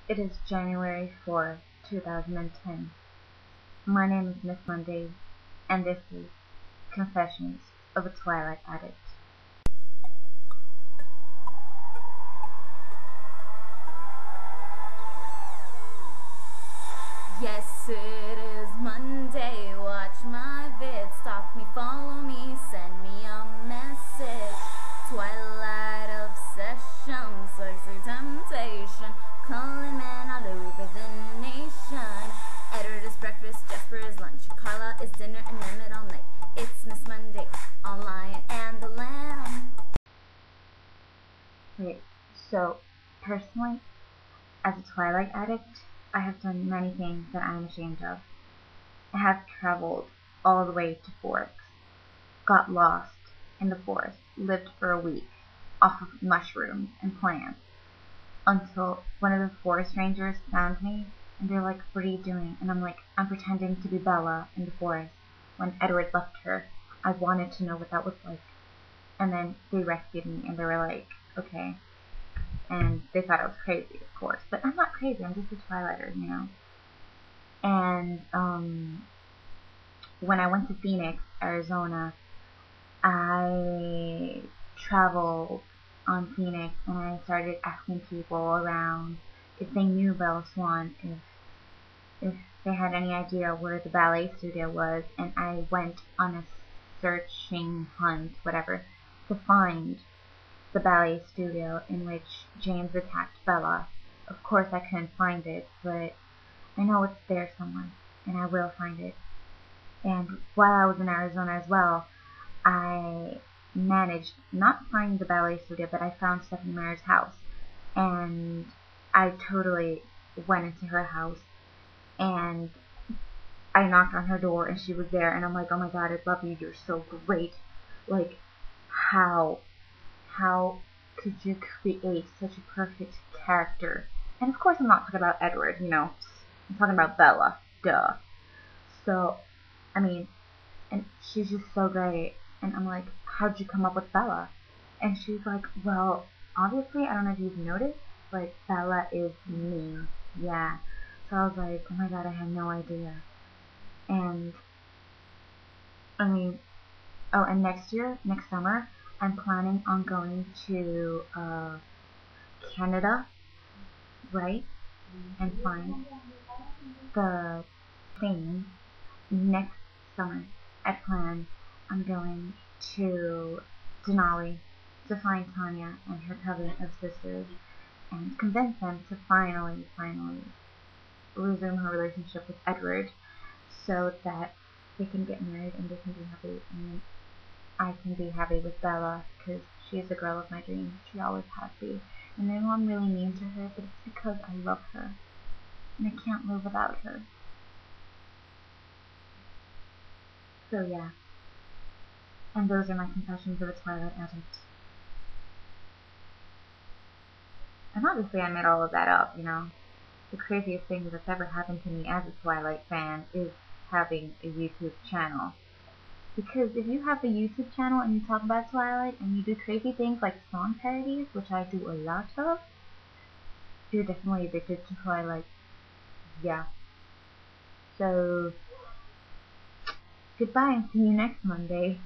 It is January 4th, 2010. My name is Miss Monday, and this is Confessions of a Twilight Addict. Yes, it is Monday. Watch my vid, stalk me, follow me, send me a message. Twilight obsession, sexy temptation, calling man all over the nation. Edward is breakfast, Jasper is lunch, Carla is dinner, and Emmett all night. It's Miss Monday on Lion and the Lamb. Okay, so personally, as a Twilight addict, I have done many things that I am ashamed of. I have traveled all the way to Forks, got lost in the forest, lived for a week off of mushrooms and plants, until one of the forest rangers found me, and they're like, "What are you doing?" And I'm like, "I'm pretending to be Bella in the forest. When Edward left her, I wanted to know what that was like." And then they rescued me, and they were like, "Okay." And they thought I was crazy, of course. But I'm not crazy, I'm just a Twilighter, you know? And when I went to Phoenix, Arizona, I traveled on Phoenix, and I started asking people around if they knew Bella Swan, if they had any idea where the ballet studio was, and I went on a searching hunt, whatever, to find the ballet studio in which James attacked Bella. Of course I couldn't find it, but I know it's there somewhere, and I will find it. And while I was in Arizona as well, I managed not to find the ballet studio, but I found Stephanie Meyer's house, and I totally went into her house, and I knocked on her door, and she was there, and I'm like, "Oh my god, I love you, you're so great." Like, how could you create such a perfect character? And of course I'm not talking about Edward, you know, I'm talking about Bella, duh. So, I mean, and she's just so great, and I'm like, "How'd you come up with Bella?" And she's like, "Well, obviously, I don't know if you've noticed, but Bella is me, yeah." So I was like, "Oh my god, I had no idea." And, I mean, oh, and next summer, I'm planning on going to Canada, right? And find the thing. Next summer, I'm going to Denali to find Tanya and her coven of sisters and convince them to finally resume her relationship with Edward, so that they can get married and they can be happy, and I can be happy with Bella, because she's the girl of my dreams. She always has been. And I know I'm really mean to her, but it's because I love her, and I can't live without her. So yeah. And those are my confessions of a Twilight addict. And obviously I made all of that up, you know. The craziest thing that's ever happened to me as a Twilight fan is having a YouTube channel. Because if you have a YouTube channel and you talk about Twilight and you do crazy things like song parodies, which I do a lot of, you're definitely addicted to Twilight. Yeah. So, goodbye and see you next Monday.